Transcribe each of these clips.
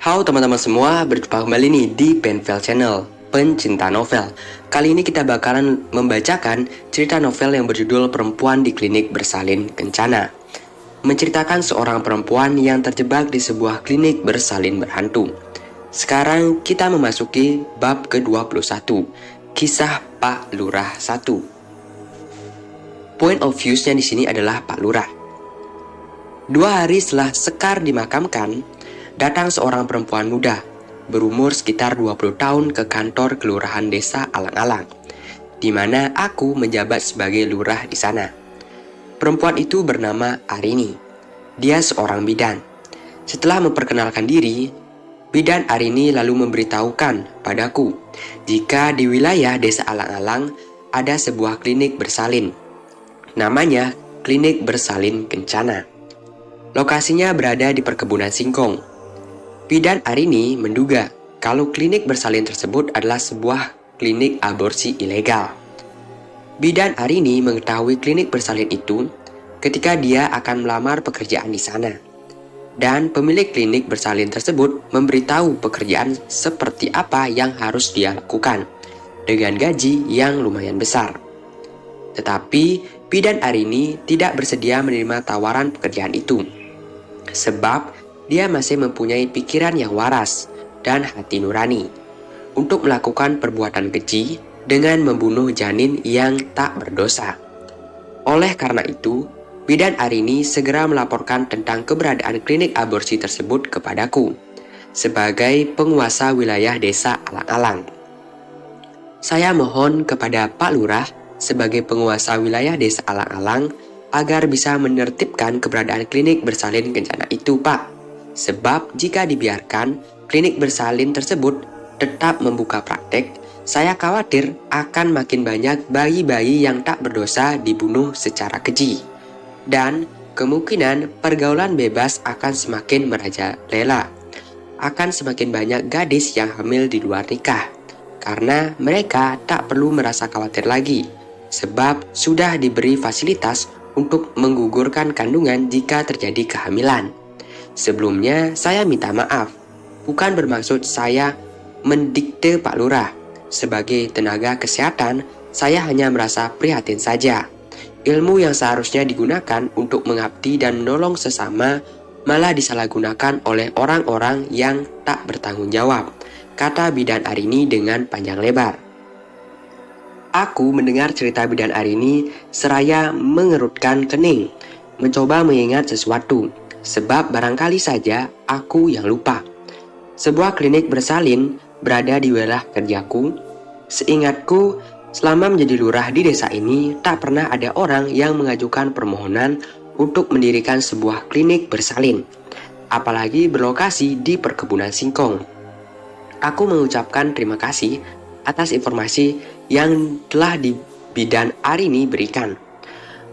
Halo teman-teman semua, berjumpa kembali nih di Penvel Channel, pencinta novel. Kali ini kita bakalan membacakan cerita novel yang berjudul Perempuan di Klinik Bersalin Kencana. Menceritakan seorang perempuan yang terjebak di sebuah klinik bersalin berhantu. Sekarang kita memasuki bab ke-21, Kisah Pak Lurah 1. Point of view-nya di sini adalah Pak Lurah. 2 hari setelah Sekar dimakamkan, datang seorang perempuan muda, berumur sekitar 20 tahun ke kantor kelurahan desa Alang-Alang, di mana aku menjabat sebagai lurah di sana. Perempuan itu bernama Arini. Dia seorang bidan. Setelah memperkenalkan diri, bidan Arini lalu memberitahukan padaku jika di wilayah desa Alang-Alang ada sebuah klinik bersalin. Namanya Klinik Bersalin Kencana. Lokasinya berada di perkebunan singkong. Bidan Arini menduga kalau klinik bersalin tersebut adalah sebuah klinik aborsi ilegal. Bidan Arini mengetahui klinik bersalin itu ketika dia akan melamar pekerjaan di sana. Dan pemilik klinik bersalin tersebut memberitahu pekerjaan seperti apa yang harus dia lakukan dengan gaji yang lumayan besar. Tetapi Bidan Arini tidak bersedia menerima tawaran pekerjaan itu, sebab dia masih mempunyai pikiran yang waras dan hati nurani untuk melakukan perbuatan keji dengan membunuh janin yang tak berdosa. Oleh karena itu, Bidan Arini segera melaporkan tentang keberadaan klinik aborsi tersebut kepadaku sebagai penguasa wilayah desa Alang-Alang. Saya mohon kepada Pak Lurah sebagai penguasa wilayah desa Alang-Alang agar bisa menertibkan keberadaan klinik bersalin kencana itu, Pak. Sebab jika dibiarkan, klinik bersalin tersebut tetap membuka praktek, saya khawatir akan makin banyak bayi-bayi yang tak berdosa dibunuh secara keji. Dan kemungkinan pergaulan bebas akan semakin merajalela. Akan semakin banyak gadis yang hamil di luar nikah, karena mereka tak perlu merasa khawatir lagi, sebab sudah diberi fasilitas untuk menggugurkan kandungan jika terjadi kehamilan. Sebelumnya, saya minta maaf. Bukan bermaksud saya mendikte Pak Lurah. Sebagai tenaga kesehatan, saya hanya merasa prihatin saja. Ilmu yang seharusnya digunakan untuk mengabdi dan menolong sesama malah disalahgunakan oleh orang-orang yang tak bertanggung jawab, kata Bidan Arini dengan panjang lebar. Aku mendengar cerita Bidan Arini seraya mengerutkan kening, mencoba mengingat sesuatu, sebab barangkali saja aku yang lupa. Sebuah klinik bersalin berada di wilayah kerjaku. Seingatku, selama menjadi lurah di desa ini, tak pernah ada orang yang mengajukan permohonan untuk mendirikan sebuah klinik bersalin, apalagi berlokasi di perkebunan singkong. Aku mengucapkan terima kasih atas informasi yang telah Bidan Arini berikan.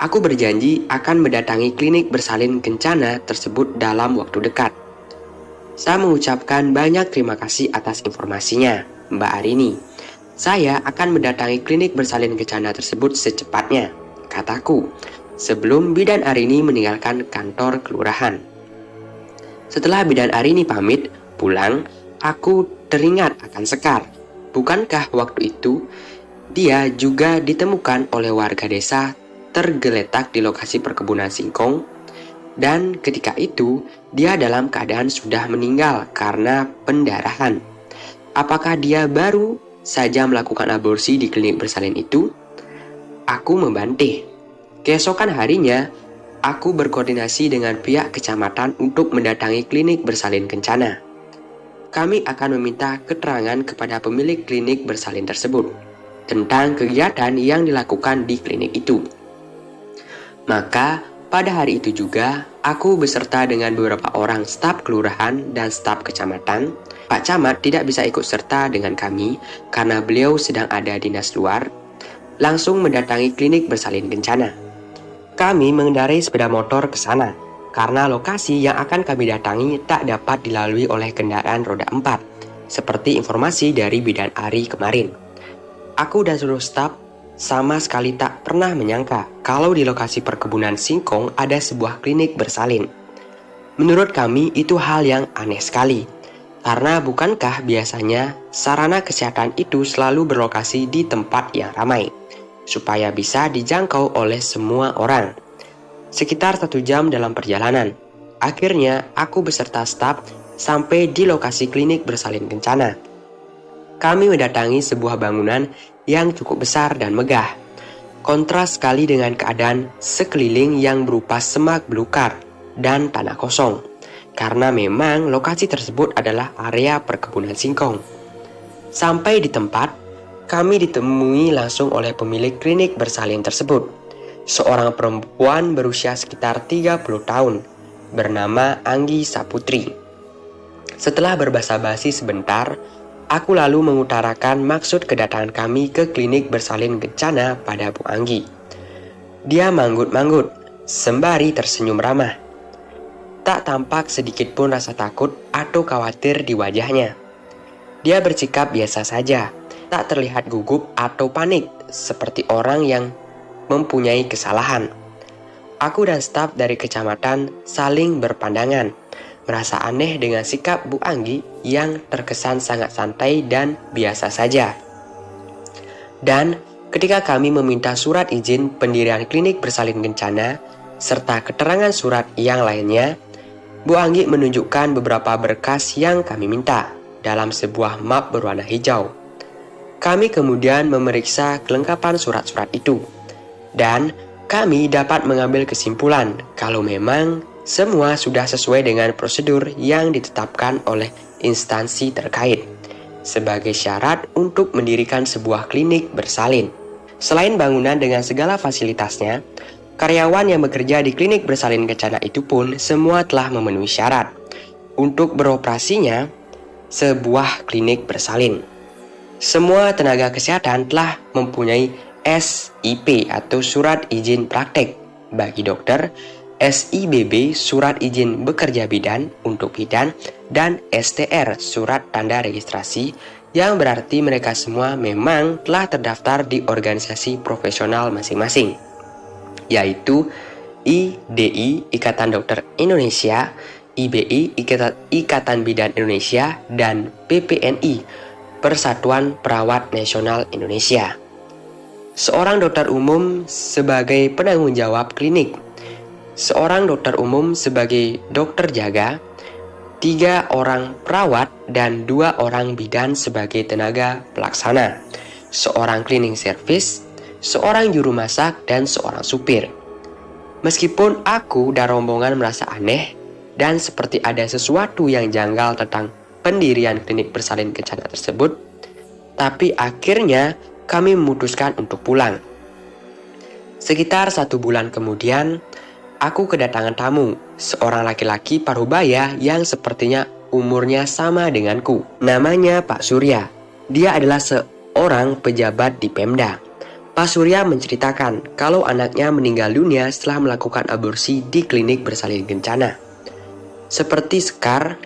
Aku berjanji akan mendatangi klinik bersalin kencana tersebut dalam waktu dekat. Saya mengucapkan banyak terima kasih atas informasinya, Mbak Arini. Saya akan mendatangi klinik bersalin kencana tersebut secepatnya, kataku, sebelum Bidan Arini meninggalkan kantor kelurahan. Setelah Bidan Arini pamit pulang, aku teringat akan Sekar. Bukankah waktu itu dia juga ditemukan oleh warga desa tergeletak di lokasi perkebunan singkong? Dan ketika itu dia dalam keadaan sudah meninggal karena pendarahan. Apakah dia baru saja melakukan aborsi di klinik bersalin itu? Aku membantah. Keesokan harinya, aku berkoordinasi dengan pihak kecamatan untuk mendatangi klinik bersalin kencana. Kami akan meminta keterangan kepada pemilik klinik bersalin tersebut tentang kegiatan yang dilakukan di klinik itu. Maka pada hari itu juga, aku beserta dengan beberapa orang staf kelurahan dan staf kecamatan. Pak Camat tidak bisa ikut serta dengan kami karena beliau sedang ada dinas luar, langsung mendatangi klinik bersalin kencana. Kami mengendarai sepeda motor ke sana, karena lokasi yang akan kami datangi tak dapat dilalui oleh kendaraan roda 4, seperti informasi dari Bidan Ari kemarin. Aku dan seluruh staf sama sekali tak pernah menyangka kalau di lokasi perkebunan singkong ada sebuah klinik bersalin. Menurut kami itu hal yang aneh sekali, Karena bukankah biasanya sarana kesehatan itu selalu berlokasi di tempat yang ramai, supaya bisa dijangkau oleh semua orang. Sekitar 1 jam dalam perjalanan, akhirnya aku beserta staf sampai di lokasi klinik bersalin kencana. Kami mendatangi sebuah bangunan yang cukup besar dan megah. Kontras sekali dengan keadaan sekeliling yang berupa semak belukar dan tanah kosong, karena memang lokasi tersebut adalah area perkebunan singkong. Sampai di tempat, kami ditemui langsung oleh pemilik klinik bersalin tersebut, seorang perempuan berusia sekitar 30 tahun, bernama Anggi Saputri. Setelah berbasa-basi sebentar, aku lalu mengutarakan maksud kedatangan kami ke klinik bersalin kencana pada Bu Anggi. Dia manggut-manggut, sembari tersenyum ramah. Tak tampak sedikit pun rasa takut atau khawatir di wajahnya. Dia bersikap biasa saja, tak terlihat gugup atau panik seperti orang yang mempunyai kesalahan. Aku dan staf dari kecamatan saling berpandangan, merasa aneh dengan sikap Bu Anggi yang terkesan sangat santai dan biasa saja. Dan ketika kami meminta surat izin pendirian klinik bersalin kencana serta keterangan surat yang lainnya, Bu Anggi menunjukkan beberapa berkas yang kami minta dalam sebuah map berwarna hijau. Kami kemudian memeriksa kelengkapan surat-surat itu, dan kami dapat mengambil kesimpulan kalau memang semua sudah sesuai dengan prosedur yang ditetapkan oleh instansi terkait sebagai syarat untuk mendirikan sebuah klinik bersalin. Selain bangunan dengan segala fasilitasnya, karyawan yang bekerja di klinik bersalin kencana itu pun semua telah memenuhi syarat untuk beroperasinya sebuah klinik bersalin. Semua tenaga kesehatan telah mempunyai SIP atau Surat Izin Praktek bagi dokter, SIBB Surat Izin Bekerja Bidan untuk bidan, dan STR Surat Tanda Registrasi, yang berarti mereka semua memang telah terdaftar di organisasi profesional masing-masing, yaitu IDI Ikatan Dokter Indonesia, IBI Ikatan Bidan Indonesia, dan PPNI Persatuan Perawat Nasional Indonesia. Seorang dokter umum sebagai penanggung jawab klinik, seorang dokter umum sebagai dokter jaga, 3 orang perawat dan 2 orang bidan sebagai tenaga pelaksana, seorang cleaning service, seorang juru masak, dan seorang supir. Meskipun aku dan rombongan merasa aneh dan seperti ada sesuatu yang janggal tentang pendirian klinik bersalin kencana tersebut, tapi akhirnya kami memutuskan untuk pulang. Sekitar 1 bulan kemudian, aku kedatangan tamu, seorang laki-laki parubaya yang sepertinya umurnya sama denganku. Namanya Pak Surya. Dia adalah seorang pejabat di Pemda. Pak Surya menceritakan kalau anaknya meninggal dunia setelah melakukan aborsi di klinik bersalin kencana. Seperti Sekar,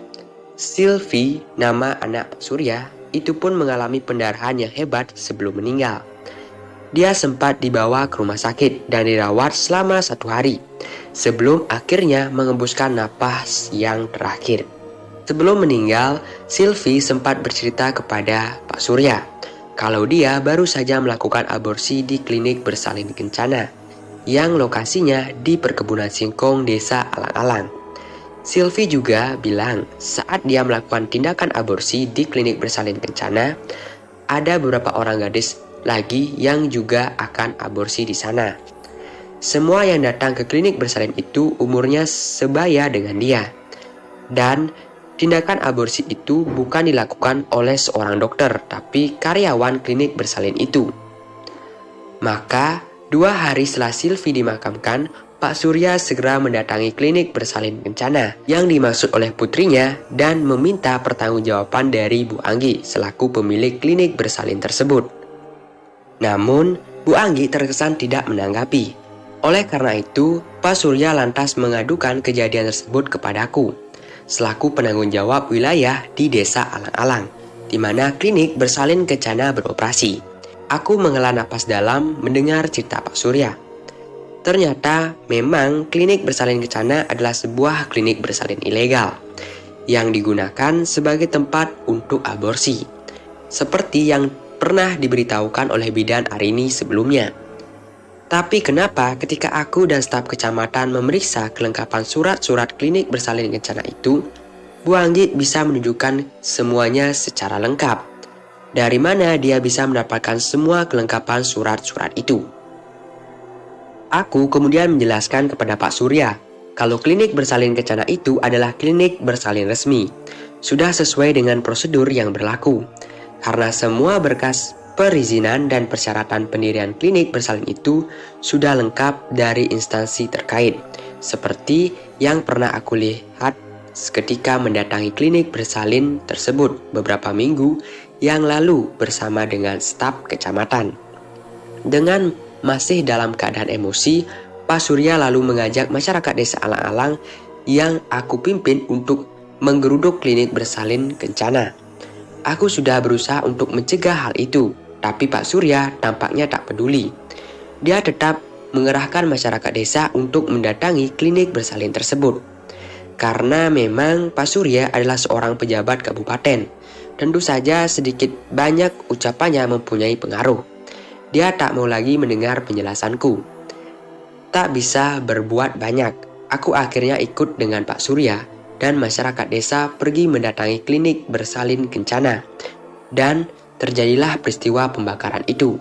Silvi, nama anak Pak Surya, itu pun mengalami pendarahan yang hebat sebelum meninggal. Dia sempat dibawa ke rumah sakit dan dirawat selama 1 hari, sebelum akhirnya mengembuskan napas yang terakhir. Sebelum meninggal, Silvi sempat bercerita kepada Pak Surya kalau dia baru saja melakukan aborsi di klinik bersalin kencana, yang lokasinya di perkebunan singkong desa Alang-Alang. Silvi juga bilang saat dia melakukan tindakan aborsi di klinik bersalin kencana, ada beberapa orang gadis lagi yang juga akan aborsi di sana. Semua yang datang ke klinik bersalin itu umurnya sebaya dengan dia. Dan tindakan aborsi itu bukan dilakukan oleh seorang dokter, tapi karyawan klinik bersalin itu. Maka 2 hari setelah Silvi dimakamkan, Pak Surya segera mendatangi klinik bersalin kencana yang dimaksud oleh putrinya dan meminta pertanggungjawaban dari Bu Anggi selaku pemilik klinik bersalin tersebut. Namun, Bu Anggi terkesan tidak menanggapi. Oleh karena itu, Pak Surya lantas mengadukan kejadian tersebut kepadaku selaku penanggung jawab wilayah di desa Alang-Alang, di mana klinik bersalin kencana beroperasi. Aku menghela napas dalam mendengar cerita Pak Surya. Ternyata memang klinik bersalin kencana adalah sebuah klinik bersalin ilegal yang digunakan sebagai tempat untuk aborsi, seperti yang pernah diberitahukan oleh bidan Arini sebelumnya. Tapi kenapa ketika aku dan staf kecamatan memeriksa kelengkapan surat-surat klinik bersalin kencana itu, Bu Anggit bisa menunjukkan semuanya secara lengkap? Dari mana dia bisa mendapatkan semua kelengkapan surat-surat itu? Aku kemudian menjelaskan kepada Pak Surya kalau klinik bersalin kencana itu adalah klinik bersalin resmi, sudah sesuai dengan prosedur yang berlaku. Karena semua berkas perizinan dan persyaratan pendirian klinik bersalin itu sudah lengkap dari instansi terkait, seperti yang pernah aku lihat ketika mendatangi klinik bersalin tersebut beberapa minggu yang lalu bersama dengan staf kecamatan. Dengan masih dalam keadaan emosi, Pak Surya lalu mengajak masyarakat desa Alang-Alang yang aku pimpin untuk menggeruduk klinik bersalin kencana. Aku sudah berusaha untuk mencegah hal itu, tapi Pak Surya tampaknya tak peduli. Dia tetap mengerahkan masyarakat desa untuk mendatangi klinik bersalin tersebut. Karena memang Pak Surya adalah seorang pejabat kabupaten, tentu saja sedikit banyak ucapannya mempunyai pengaruh. Dia tak mau lagi mendengar penjelasanku. Tak bisa berbuat banyak, aku akhirnya ikut dengan Pak Surya dan masyarakat desa pergi mendatangi klinik bersalin kencana. Dan terjadilah peristiwa pembakaran itu.